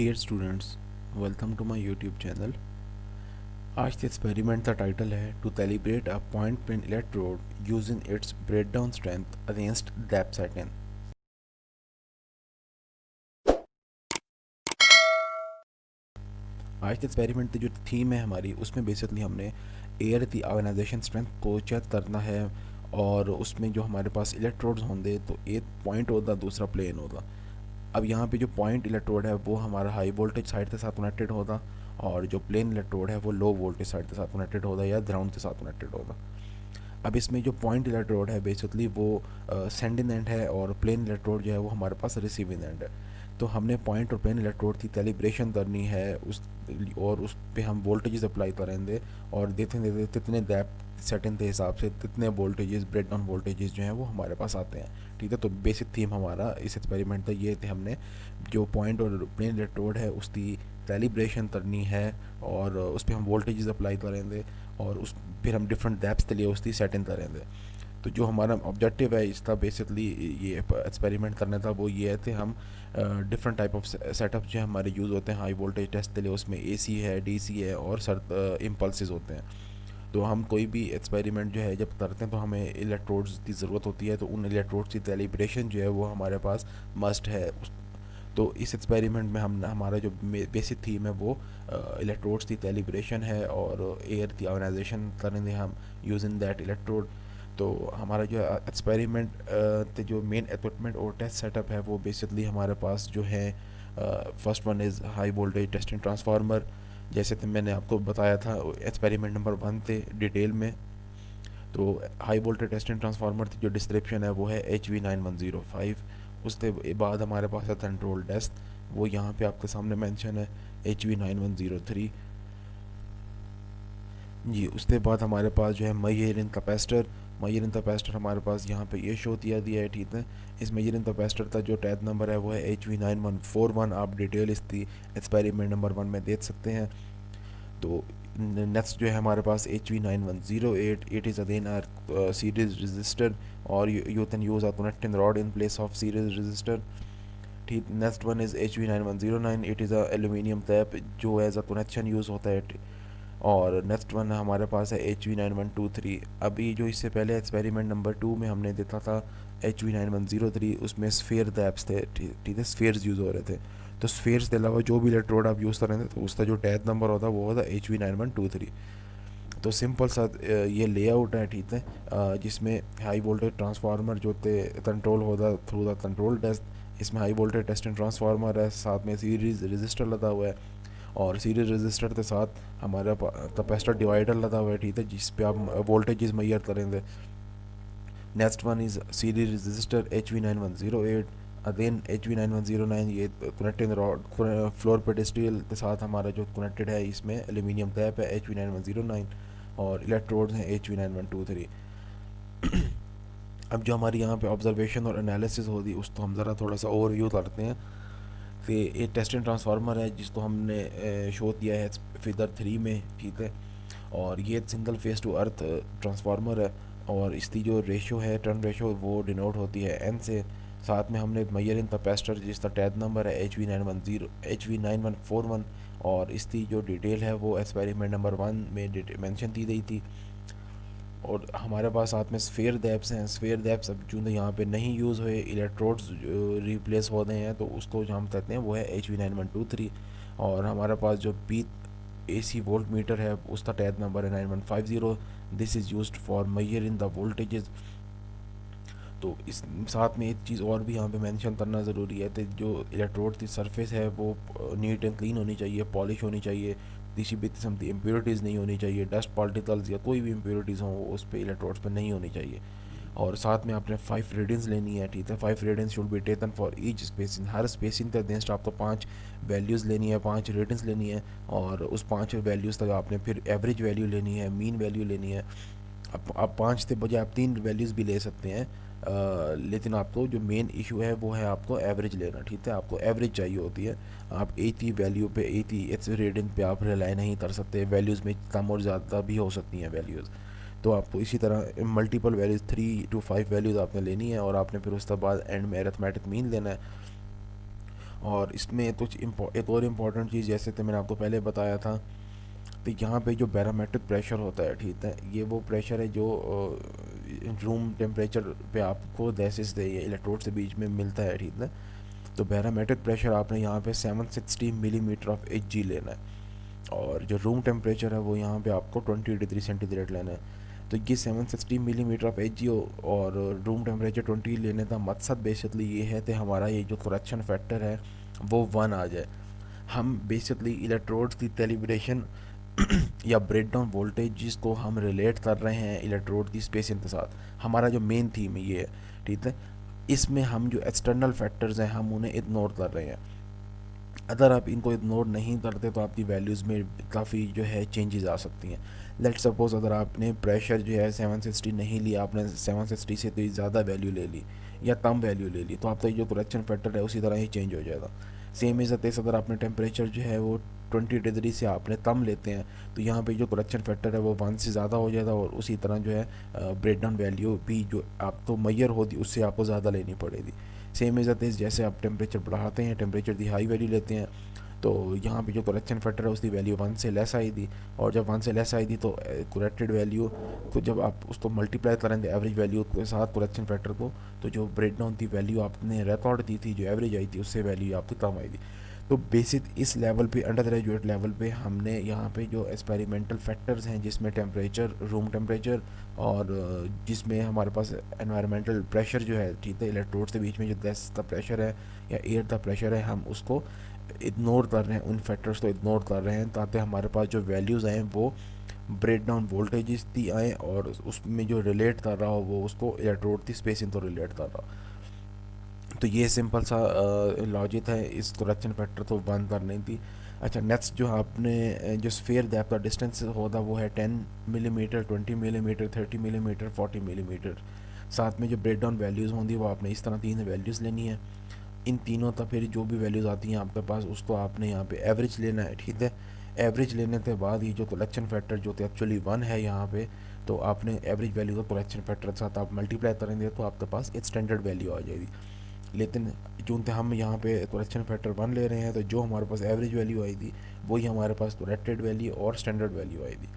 Dear students, welcome to my YouTube channel. आज के experiment का टाइटल है to calibrate a point pin electrode using its breakdown strength against gap setting. आज के experiment की जो थीम है हमारी, उसमें बेसिकली हमने एयर की आयोनाइजेशन स्ट्रेंथ को चेक करना है। और उसमें जो हमारे पास इलेक्ट्रोड्स होंगे तो एक पॉइंट होता, दूसरा प्लेन होता। अब यहाँ पे जो पॉइंट इलेक्ट्रोड है वो हमारा हाई वोल्टेज साइड के साथ कनेक्टेड होता, और जो प्लेन इलेक्ट्रोड है वो लो वोल्टेज साइड के साथ कनेक्टेड होता या ग्राउंड के साथ कनेक्टेड होता। अब इसमें जो पॉइंट इलेक्ट्रोड है बेसिकली वो सेंडिंग एंड है, और प्लेन इलेक्ट्रोड जो है वो हमारे पास रिसीविंग एंड है। तो हमने पॉइंट और प्लेन इलेक्ट्रोड की कैलिब्रेशन करनी है उस, और उस पे हम वोल्टेजेस अप्लाई करेंगे और देखेंगे कितने गैप सेटिंग के हिसाब से कितने वोल्टेजेस ब्रेकडाउन वोल्टेजेस जो हैं वो हमारे पास आते हैं। ठीक है, तो बेसिक थीम हमारा इस एक्सपेरिमेंट का ये थे, हमने जो पॉइंट और प्लेन इलेक्ट्रोड है उसकी कैलिब्रेशन करनी है और उस पर हम वोल्टेजेस अप्लाई करेंगे, और उस फिर हम डिफरेंट डेप्थ के लिए उसकी सेटिंग करेंगे। तो जो हमारा ऑब्जेक्टिव है इसका बेसिकली ये एक्सपेरिमेंट करना था, वो ये है कि हम डिफरेंट टाइप ऑफ सेटअप जो हमारे यूज़ होते हैं हाई वोल्टेज टेस्ट के लिए, उसमें एसी है, डीसी है और सर इम्पल्सेस होते हैं। तो हम कोई भी एक्सपेरिमेंट जो है जब करते हैं तो हमें इलेक्ट्रोड्स की ज़रूरत होती है, तो उन इलेक्ट्रोड्स की कैलिब्रेशन जो है वो हमारे पास मस्ट है। तो इस एक्सपेरिमेंट में हम हमारा जो बेसिक थीम है वो इलेक्ट्रोड्स की कैलिब्रेशन है और एयर की आयोनाइजेशन करेंगे हम यूजिंग दैट इलेक्ट्रोड। तो हमारा जो एक्सपेरिमेंट के जो मेन इक्विपमेंट और टेस्ट सेटअप है वो बेसिकली हमारे पास जो है, first one is high voltage testing transformer. जैसे कि मैंने आपको बताया था एक्सपेरिमेंट नंबर 1 थे डिटेल में। तो हाई वोल्टेज टेस्टिंग ट्रांसफार्मर की जो डिस्क्रिप्शन है वो है HV9105। उसके बाद हमारे पास है कंट्रोल डेस्क, वो यहाँ पे आपके सामने मेंशन है HV9103 जी। उसके बाद हमारे पास जो है मेजरिंग कैपेसिटर। मेजरिंग कैपेसिटर हमारे पास यहाँ पे ये शो दिया है, ठीक है। इस मेजरिंग कैपेसिटर का जो टैग नंबर है वो है HV9141। आप डिटेल इसकी एक्सपेरिमेंट नंबर 1 में देख सकते हैं। तो नेक्स्ट जो है हमारे पास HV9108, it is again R series resistor, और you can use a connecting rod in place of series resistor. ठीक, next one is HV9109, it is a aluminium tap जो एज अ कनेक्शन यूज़ होता है। और next one हमारे पास है HV9123। अभी जो इससे पहले एक्सपेरिमेंट नंबर 2 में हमने देखा था HV9103, उसमें स्फेयर टैप्स थे, ठीक है, स्फेयर्स यूज़ हो रहे थे। तो स्फेयर्स के अलावा जो भी इलेक्ट्रोड आप यूज़ कर रहे थे तो उसका जो टैग नंबर होता वो होता HV9123। तो सिंपल सा ये लेआउट है, ठीक है, जिसमें हाई वोल्टेज ट्रांसफार्मर जो थे कंट्रोल होता थ्रू द कंट्रोल टेस्ट। इसमें हाई वोल्टेज टेस्टिंग ट्रांसफार्मर है, साथ में सीरीज रजिस्टर लगा हुआ है, और सीरीज रजिस्टर के साथ हमारा कैपेसिटर डिवाइडर लगा हुआ है, ठीक है, जिस पे आप वोल्टेजेस मेजर करेंगे। Next one is series register HV9108। Again HV9109 ये कनेक्टिंग रॉड फ्लोर पेडेस्ट्रियल के साथ हमारा जो कनेक्टेड है, इसमें एल्यूमिनियम टैप है HV9109, और इलेक्ट्रोड्स हैं HV9123। अब जो हमारी यहाँ पे ऑब्जर्वेशन और एनालिसिस होगी उसको हम ज़रा थोड़ा सा ओवरव्यू करते हैं। कि एक टेस्टिंग ट्रांसफार्मर है जिसको हमने शो किया है फिगर 3 में, ठीक है। और ये single phase to earth transformer है, और इसकी जो रेशो है टर्न रेशो वो डिनोट होती है एन से। साथ में हमने मेजरिंग कैपेसिटर जिसका टैग नंबर है HV9141, और इसकी जो डिटेल है वो एक्सपेरिमेंट नंबर 1 में मेंशन की गई थी। और हमारे पास साथ में स्फेयर डैप्स हैं। स्फेयर डैप्स अब जो यहाँ पे नहीं यूज़ हुए, इलेक्ट्रोड्स रिप्लेस हो गए हैं, तो उसको जो हम कहते हैं वो है HV9123। और हमारे पास जो पी AC वोल्ट मीटर है उसका टैग नंबर है 9150। This is used for measuring the voltages. तो इस साथ में एक चीज़ और भी यहाँ पे मेंशन करना ज़रूरी है कि जो इलेक्ट्रोड की सरफेस है वो नीट एंड क्लीन होनी चाहिए, पॉलिश होनी चाहिए, किसी भी किस्म की इम्प्योरिटीज़ नहीं होनी चाहिए, डस्ट पार्टिकल्स या कोई भी इम्प्योरिटीज़ हों उस पर इलेक्ट्रोड्स पर नहीं होनी चाहिए। और साथ में आपने 5 रीडिंग्स लेनी है, ठीक है। 5 readings should be taken for each spacing. Her spacing के अगेंस्ट आपको 5 वैल्यूज़ लेनी है, 5 रीडिंग्स लेनी है, और उस 5 वैल्यूज़ तक आपने फिर एवरेज वैल्यू लेनी है, मीन वैल्यू लेनी है। अब आप 5 के बजाय आप 3 वैल्यूज़ भी ले सकते हैं, लेकिन आपको जो मेन इशू है वो है आपको एवरेज लेना, ठीक है। आपको एवरेज चाहिए होती है। आप एक ही वैल्यू पे, एक ही इस रीडिंग पे आप रिलाई नहीं कर सकते, वैल्यूज़ में कम और ज़्यादा भी हो सकती हैं वैल्यूज़। तो आपको इसी तरह मल्टीपल वैल्यूज़ 3 to 5 वैल्यूज़ आपने लेनी है, और आपने फिर उसके बाद एंड में अरिथमेटिक मीन लेना है। और इसमें कुछ एक और इम्पॉर्टेंट चीज़, जैसे तो मैंने आपको पहले बताया था, तो यहाँ पे जो बैरोमेट्रिक प्रेशर होता है, ठीक है, ये वो प्रेशर है जो रूम टेम्परेचर पे आपको गैसेस से या इलेक्ट्रोड से बीच में मिलता है, ठीक है। तो बैरोमेट्रिक प्रेशर आपने यहाँ पे 760 मिलीमीटर ऑफ एच जी लेना है, और जो रूम टेम्परेचर है वो यहाँ पे आपको 20 डिग्री सेंटीग्रेड लेना है। तो ये 760 मिलीमीटर ऑफ एच जी और रूम टेम्परेचर 20 लेने का मकसद बेसिकली ये है कि हमारा ये जो करेक्शन फैक्टर है वो 1 आ जाए। हम बेसिकली इलेक्ट्रोड्स की कैलिब्रेशन या ब्रेकडाउन वोल्टेज को हम रिलेट कर रहे हैं इलेक्ट्रोड की स्पेसिंग के साथ। हमारा जो मेन थीम है ये है, ठीक है। इसमें हम जो एक्सटर्नल फैक्टर्स हैं हम उन्हें इग्नोर कर रहे हैं। अगर आप इनको इग्नोर नहीं करते तो आपकी वैल्यूज़ में काफ़ी जो है चेंजेस आ सकती हैं। लेट सपोज अगर आपने प्रेशर जो है 760 नहीं लिया, आपने 760 से कोई ज़्यादा वैल्यू ले ली या कम वैल्यू ले ली, तो आपका जो करेक्शन फैक्टर है उसी तरह ही चेंज हो जाएगा। सेम इज़ अतेस अगर आपने टेम्परेचर जो है वो 20 डिग्री से आपने कम लेते हैं, तो यहाँ पे जो करेक्शन फैक्टर है वो 1 से ज़्यादा हो जाएगा, और उसी तरह जो है ब्रेकडाउन वैल्यू भी जो आप तो मैयर होती उससे आपको ज़्यादा लेनी पड़ेगी। सेम इज़ अतेस जैसे आप टेम्परेचर बढ़ाते हैं, टेम्परेचर की हाई वैल्यू लेते हैं, तो यहाँ पे जो करेक्शन फैक्टर है उसकी वैल्यू 1 से लेस आई थी, और जब 1 से लेस आई थी तो करेक्टेड वैल्यू को जब आप उसको मल्टीप्लाई करेंगे एवरेज वैल्यू के साथ करेक्शन फैक्टर को, तो जो ब्रेकडाउन की वैल्यू आपने रिकॉर्ड दी थी, जो एवरेज आई थी, उससे वैल्यू आपकी कम आई थी। तो बेसिक इस लेवल पे, अंडर ग्रेजुएट लेवल पे, हमने यहाँ पे जो एक्सपेरिमेंटल फैक्टर्स हैं जिसमें टेम्परेचर, रूम टेम्परेचर, और जिसमें हमारे पास एनवायरमेंटल प्रेशर जो है, ठीक है, इलेक्ट्रोड के बीच में जो गैस का प्रेशर है या एयर का प्रेशर है, हम उसको इग्नोर कर रहे हैं, उन फैक्टर्स को इग्नोर कर रहे हैं, ताकि हमारे पास जो वैल्यूज़ आएँ वो ब्रेकडाउन वोल्टेजेस की आएँ, और उसमें जो रिलेट कर रहा हो वो उसको इलेक्ट्रोड की स्पेसिंग तो रिलेट कर रहा हो। तो ये सिंपल सा लॉजिक है, इस करेक्शन फैक्टर तो बंद करनी थी। अच्छा, नेक्स्ट जो आपने जो स्फीयर डेप्थ का डिस्टेंस होता वो है 10 मिलीमीटर, 20 मिलीमीटर, 30 मिलीमीटर, 40 मिलीमीटर। साथ में जो ब्रेकडाउन वैल्यूज़ होंगी वो आपने इस तरह 3 वैल्यूज़ लेनी है। इन तीनों का फिर जो भी वैल्यूज़ आती हैं आपके पास, उसको आपने यहाँ पे एवरेज लेना है, ठीक है। एवरेज लेने के बाद ये जो कलेक्शन फैक्टर जो कि एक्चुअली 1 है यहाँ पे, तो आपने एवरेज वैल्यू को कलेक्शन फैक्टर के साथ आप मल्टीप्लाई करेंगे तो आपके पास एक स्टैंडर्ड वैल्यू आ जाएगी। लेकिन चूँकि हम यहाँ पे करेक्शन फैक्टर 1 ले रहे हैं, तो जो हमारे पास एवरेज वैल्यू आई थी वही हमारे पास करेक्टेड वैल्यू और स्टैंडर्ड वैल्यू आई थी।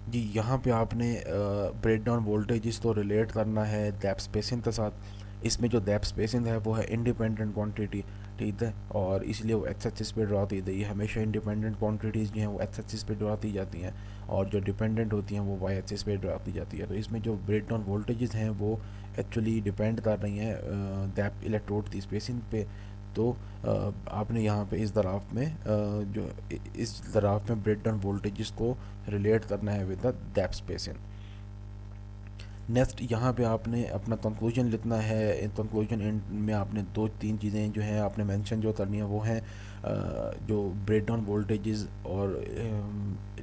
जी, यहाँ पे आपने ब्रेकडाउन वोल्टेजेस तो रिलेट करना है डेप्थ स्पेसिंग के साथ। इसमें जो डेप्थ स्पेसिंग है वो है इंडिपेंडेंट क्वांटिटी, ठीक है, और इसलिए वो एक्स एक्सिस पे ड्रा की गई है। हमेशा इंडिपेंडेंट क्वांटिटीज़ जो हैं वो एक्स एक्सिस पे ड्रा की जाती हैं, और जो डिपेंडेंट होती हैं वो वाई एक्सिस पे ड्रा की जाती है। तो इसमें जो ब्रेकडाउन वोल्टेजेस हैं वो एक्चुअली डिपेंड कर रही हैं डेप्थ इलेक्ट्रोड की स्पेसिंग पे। तो आपने यहाँ पे इस ग्राफ में जो इस ग्राफ में ब्रेकडाउन वोल्टेजेस को रिलेट करना है with the depth spacing. Next यहाँ पे आपने अपना कंक्लूजन लिखना है। इन कंक्लूजन एंड में आपने 2-3 चीज़ें जो हैं आपने मेंशन जो करनी है वो हैं जो ब्रेकडाउन वोल्टेजेस और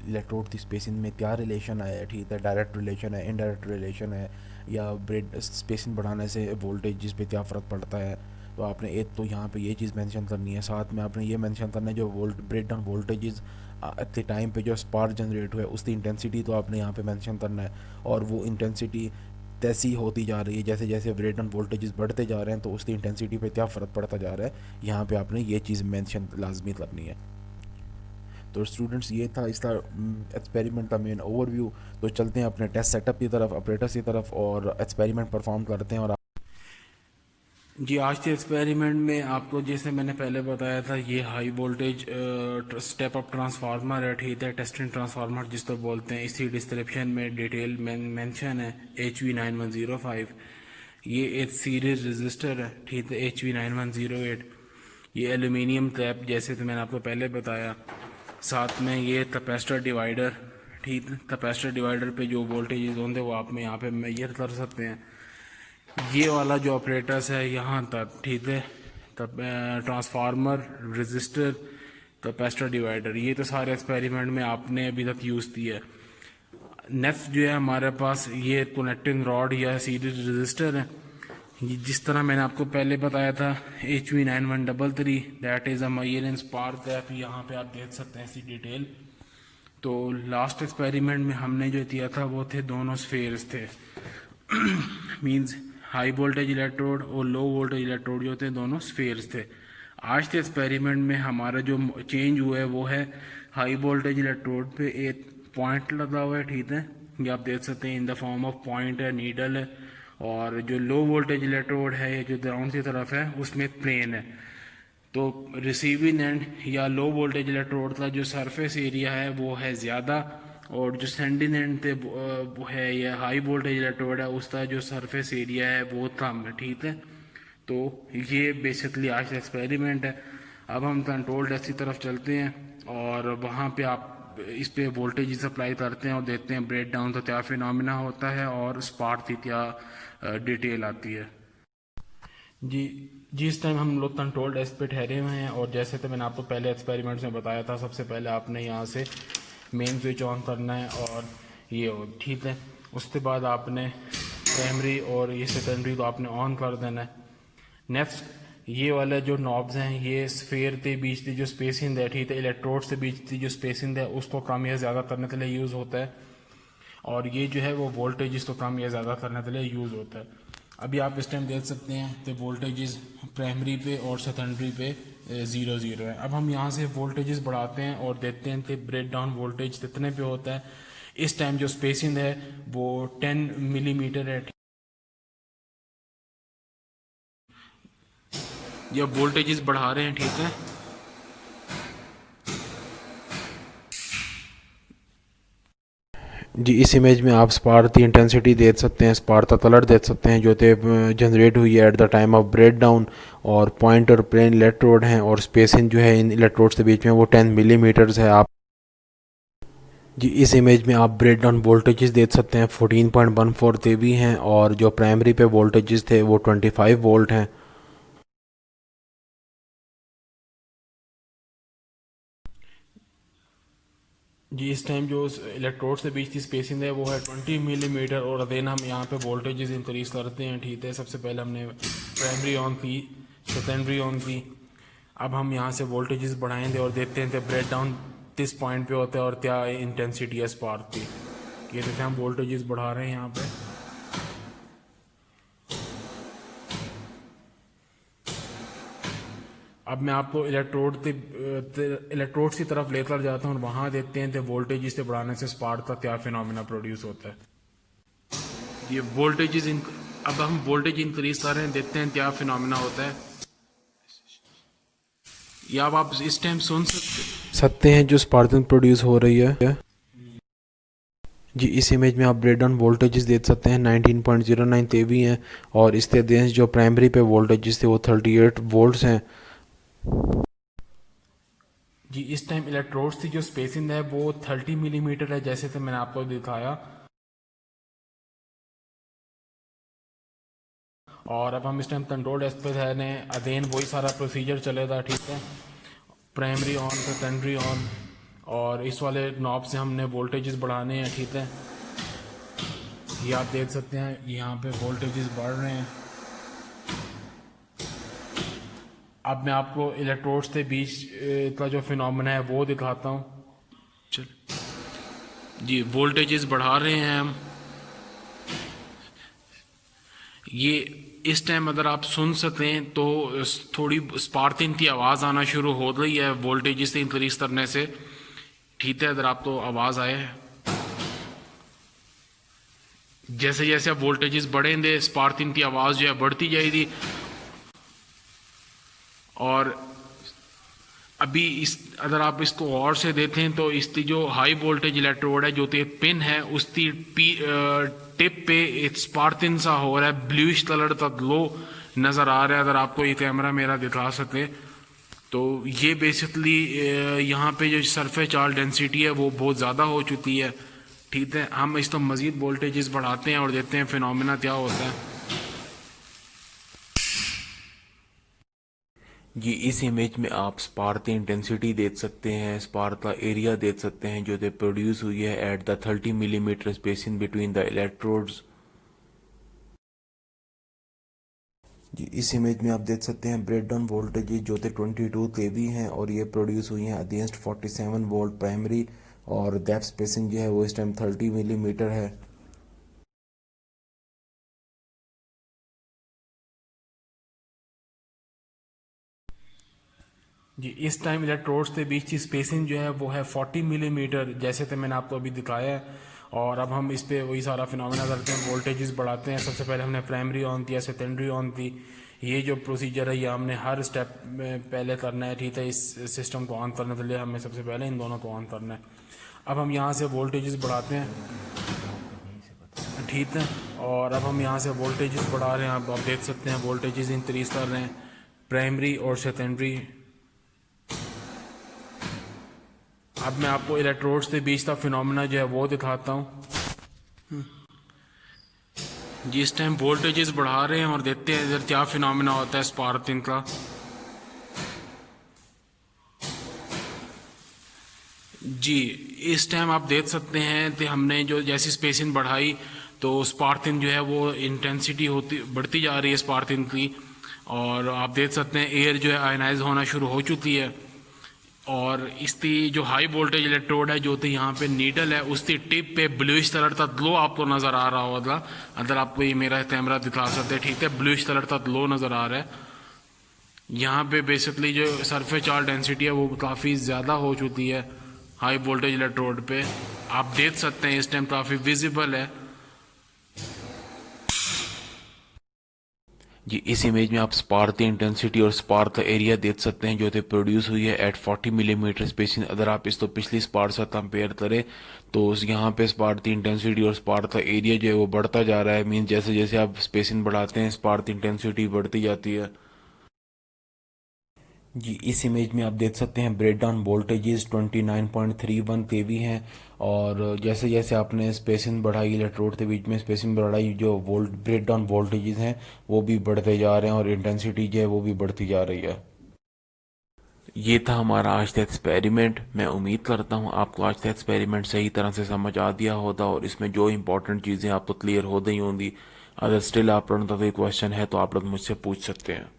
इलेक्ट्रोड की स्पेसिंग में क्या रिलेशन है, ठीक है, डायरेक्ट रिलेशन है, इनडायरेक्ट रिलेशन है, या ब्रेड स्पेसिंग बढ़ाने से वोल्टेजेस पे क्या फ़र्क पड़ता है। तो आपने एक तो यहाँ पे ये चीज़ मेंशन करनी है, साथ में आपने ये मेंशन करना है जो breakdown voltages eight the time पे जो स्पार्क जनरेट हुआ है उसकी इंटेंसिटी तो आपने यहाँ पे मेंशन करना है, और वो इंटेंसिटी तैसी होती जा रही है जैसे जैसे ब्रेकडाउन वोल्टेजेस बढ़ते जा रहे हैं, तो उसकी इंटेंसिटी पे क्या फ़र्क पड़ता जा रहा है, यहाँ पे आपने ये चीज़ मेंशन लाजमी करनी है। तो स्टूडेंट्स, ये था इसका एक्सपेरिमेंट का मेन ओवरव्यू। तो चलते हैं अपने टेस्ट सेटअप की तरफ, ऑपरेटर्स की तरफ, और एक्सपेरिमेंट परफॉर्म करते हैं। और जी, आज के एक्सपेरिमेंट में आपको जैसे मैंने पहले बताया था, ये high voltage step up transformer है, ठीक है, टेस्टिंग ट्रांसफार्मर जिसको बोलते हैं। इसी डिस्क्रिप्शन में डिटेल मेंशन है HV9105। ये एक सीरीज रजिस्टर है, ठीक है, HV9108। ये एल्यूमिनियम टैप जैसे तो मैंने आपको पहले बताया। साथ में ये कैपेसिटर डिवाइडर, ठीक है, कैपेसिटर डिवाइडर पे जो वोल्टेज होंगे वो आप में यहाँ पे मेजर कर सकते हैं। ये वाला जो ऑपरेटर्स है यहाँ तक, ठीक है, तब ट्रांसफार्मर, रजिस्टर, कैपेसिटर डिवाइडर, ये तो सारे एक्सपेरिमेंट में आपने अभी तक यूज़ किया है। नेक्स्ट जो है हमारे पास ये कनेक्टिंग रॉड या सीरीज रजिस्टर है। जिस तरह मैंने आपको पहले बताया था, HV9133, that is a mayor spark gap. यहाँ पे आप देख सकते हैं इसकी डिटेल। तो लास्ट एक्सपेरिमेंट में हमने जो किया था वो थे दोनों स्फेयर्स थे। मींस हाई वोल्टेज इलेक्ट्रोड और लो वोल्टेज इलेक्ट्रोड जो होते हैं दोनों स्फीयर्स थे। आज के एक्सपेरिमेंट में हमारा जो चेंज हुआ है वो है हाई वोल्टेज इलेक्ट्रोड पे एक पॉइंट लगा हुआ है, ठीक है, ये आप देख सकते हैं in the form of point है, नीडल है। और जो लो वोल्टेज इलेक्ट्रोड है ये जो ग्राउंड की तरफ है उसमें प्लेन है। तो रिसीविंग एंड या लो वोल्टेज इलेक्ट्रोड का जो सरफेस एरिया है वो है ज़्यादा, और जो सेंडिंग एंड पे वो है या हाई वोल्टेज इलेक्ट्रोड है उसका जो सरफेस एरिया है वो कम है, ठीक है। तो ये बेसिकली आज का एक्सपेरिमेंट है। अब हम कंट्रोल टेस्ट की तरफ चलते हैं और वहाँ पे आप इस पे वोल्टेज सप्लाई करते हैं और देखते हैं ब्रेक डाउन तो क्या फिनोमिना होता है और स्पार्क की क्या डिटेल आती है। जी जी, इस टाइम हम लोग कंट्रोल डेस्क पे ठहरे हुए हैं और जैसे तो मैंने आपको पहले एक्सपेरिमेंट्स में बताया था, सबसे पहले आपने यहाँ से मेन स्विच ऑन करना है और ये हो, ठीक है। उसके बाद आपने प्राइमरी और ये सेकेंडरी को आपने ऑन कर देना है। नेक्स्ट ये वाले जो नॉब्स हैं ये स्फेयर के बीच की जो स्पेसिंग है, ठीक है, इलेक्ट्रोड से बीच की जो स्पेसिंग है उसको कम या ज़्यादा करने के लिए यूज़ होता है। और ये जो है वो वोल्टेज तो कम या ज़्यादा करने के लिए यूज़ होता है। अभी आप इस टाइम देख सकते हैं कि वोल्टेजेस प्राइमरी पे और सेकेंडरी पे 0 0 है। अब हम यहाँ से वोल्टेजेस बढ़ाते हैं और देखते हैं कि ब्रेक डाउन वोल्टेज कितने पे होता है। इस टाइम जो स्पेसिंग है वो 10 मिलीमीटर है। ये वोल्टेजेस बढ़ा रहे हैं, ठीक है। जी, इस इमेज में आप स्पार्क की इंटेंसिटी देख सकते हैं, स्पार्क का कलर देख सकते हैं जो थे जनरेट हुई है at the time of break down. और पॉइंट और प्लेन इलेक्ट्रोड हैं और स्पेसिंग जो है इन इलेक्ट्रोड्स के बीच में वो 10 मिलीमीटर्स है। आप जी, इस इमेज में आप ब्रेक डाउन वोल्टेजेस देख सकते हैं 14.14 केवी हैं और जो प्राइमरी पे वोल्टेजेस थे वो 25 वोल्ट हैं। जी, इस टाइम जो इलेक्ट्रोड से बीच की स्पेसिंग है वो है 20 मिलीमीटर। और अगेन हम यहाँ पे वोल्टेजेस इंक्रीज करते हैं, ठीक है। सबसे पहले हमने प्राइमरी ऑन की, सेकेंडरी ऑन की। अब हम यहाँ से वोल्टेजेस बढ़ाएंगे और देखते हैं कि ब्रेक डाउन किस पॉइंट पे होता है और क्या इंटेंसिटी है स्पार्क की। ये देखते हैं हम वोल्टेजेस बढ़ा रहे हैं यहाँ पे। अब मैं आपको इलेक्ट्रोड्स की तरफ लेकर जाता हूँ और वहाँ देखते हैं कि वोल्टेज से बढ़ाने से स्पार्क का क्या फिनोमिना प्रोड्यूस होता है। ये वोल्टेज अब हम वोल्टेज इंक्रीज कर रहे हैं, देखते हैं क्या फिनोमिना होता है। या अब आप इस टाइम सुन सकते हैं जो स्पार्किंग प्रोड्यूस हो रही है। जी, इस इमेज में आप ब्रेक डाउन वोल्टेजेस देख सकते हैं 19.09 केवी हैं और इसके अगेंस्ट जो प्राइमरी पे वोल्टेजेस थे वो 38 वोल्ट्स हैं। जी, इस टाइम इलेक्ट्रोड्स की जो स्पेसिंग है वो 30 मिलीमीटर है, जैसे कि मैंने आपको दिखाया। और अब हम इस टाइम कंट्रोल डेस्क पे है, अगेन वही सारा प्रोसीजर चलेगा, ठीक है। प्राइमरी ऑन, सेकेंडरी ऑन, और इस वाले नॉब से हमने वोल्टेजेस बढ़ाने हैं, ठीक है। ये आप देख सकते हैं यहाँ पे वोल्टेजेस बढ़ रहे हैं। अब मैं आपको इलेक्ट्रोड्स के बीच का जो फिनोमेना है वो दिखाता हूँ। चल जी, वोल्टेजेस बढ़ा रहे हैं हम। ये इस टाइम अगर आप सुन सकें तो थोड़ी स्पार्किंग की आवाज़ आना शुरू हो गई है वोल्टेज से इंक्रीज करने से, ठीक है। अगर आपको आवाज़ आए, जैसे जैसे आप वोल्टेजेस बढ़ेंगे स्पार्किंग की आवाज़ जो है बढ़ती जाएगी। और अभी इस अगर आप इसको और से देखें तो इसकी जो हाई वोल्टेज इलेक्ट्रोड है जो कि पिन है उसकी टिप पे एक स्पार्किंग सा हो रहा है, ब्लूइश कलर का ग्लो नज़र आ रहा है। अगर आपको ये कैमरा मेरा दिखा सके तो ये बेसिकली यहाँ पे जो सरफेस चार्ज डेंसिटी है वो बहुत ज़्यादा हो चुकी है, ठीक है। हम इस तो मज़ीद वोल्टेजेस बढ़ाते हैं और देखते हैं फिनोमेना क्या होता है। जी, इस इमेज में आप स्पार्क की इंटेंसिटी देख सकते हैं, स्पार्क का एरिया देख सकते हैं जो प्रोड्यूस हुई है at the 30 millimetre spacing between the electrodes. जी, इस इमेज में आप देख सकते हैं ब्रेक डाउन वोल्टेज जो थे 22 केवी हैं और ये प्रोड्यूस हुई हैं अगेंस्ट 47 वोल्ट प्राइमरी। और डेप्थ स्पेसिंग जो है वो इस टाइम 30 मिलीमीटर है। जी इस टाइम इलेक्ट्रोड्स के बीच की स्पेसिंग जो है वो है 40 मिलीमीटर, जैसे तो मैंने आपको अभी दिखाया है। और अब हम इस पे वही सारा फिनोमेना करते हैं, वोल्टेजेस बढ़ाते हैं। सबसे पहले हमने प्राइमरी ऑन किया, सेकेंडरी ऑन की। ये जो प्रोसीजर है ये हमने हर स्टेप में पहले करना है, ठीक है। इस सिस्टम को ऑन करने के लिए हमें सबसे पहले इन दोनों को ऑन करना है। अब हम यहाँ से वोल्टेजेस बढ़ाते हैं, ठीक है। और अब हम यहाँ से वोल्टेजेस बढ़ा रहे हैं, आप देख सकते हैं वोल्टेजेस इंक्रीज कर रहे हैं, प्राइमरी और सेकेंडरी। अब मैं आपको इलेक्ट्रोड्स के बीच का फिनोमेना जो है वो दिखाता हूँ। जी इस टाइम वोल्टेजेस बढ़ा रहे हैं और देखते हैं इधर क्या फिनोमेना होता है स्पार्किंग का। जी इस टाइम आप देख सकते हैं कि हमने जो जैसी स्पेसिंग बढ़ाई तो स्पार्किंग जो है वो इंटेंसिटी होती बढ़ती जा रही है स्पार्किंग की। और आप देख सकते हैं एयर जो है आयनाइज होना शुरू हो चुकी है। और इसकी जो हाई वोल्टेज इलेक्ट्रोड है जो तो यहाँ पे नीडल है उसकी टिप पे ब्लूइश कलर का ग्लो आपको नज़र आ रहा होगा। अगर आपको ये मेरा कैमरा दिखा सकते हैं, ठीक है, ब्लूइश कलर का ग्लो नज़र आ रहा है। यहाँ पे बेसिकली जो सरफेस चार्ज डेंसिटी है वो काफ़ी ज़्यादा हो चुकी है हाई वोल्टेज इलेक्ट्रोड पे। आप देख सकते हैं इस टाइम काफ़ी विजिबल है। जी इस इमेज में आप स्पार्क की इंटेंसिटी और स्पार्क का एरिया देख सकते हैं जो थे प्रोड्यूस हुई है एट 40 मिलीमीटर स्पेसिंग। अगर आप इसको पिछली स्पार्क से कंपेयर करें तो यहाँ पे स्पार्क की इंटेंसिटी और स्पार्क का एरिया जो है वो बढ़ता जा रहा है। मीन जैसे जैसे आप स्पेसिंग बढ़ाते हैं स्पार्क की इंटेंसिटी बढ़ती जाती है। जी इस इमेज में आप देख सकते हैं ब्रेक डाउन वोल्टेजेस 29.31 केवी हैं। और जैसे जैसे आपने स्पेसिंग बढ़ाई इलेक्ट्रोड के बीच में स्पेसिंग बढ़ाई जो वोल्ट ब्रेक डाउन वोल्टेजेस हैं वो भी बढ़ते जा रहे हैं और इंटेंसिटी जो है वो भी बढ़ती जा रही है। ये था हमारा आज का एक्सपेरिमेंट। मैं उम्मीद करता हूँ आपको आज का एक्सपेरिमेंट सही तरह से समझ आ दिया होगा और इसमें जो इंपॉर्टेंट चीज़ें आपको क्लियर हो गई होंगी। अगर स्टिल आप लोगों का कोई क्वेश्चन है तो आप लोग मुझसे पूछ सकते हैं।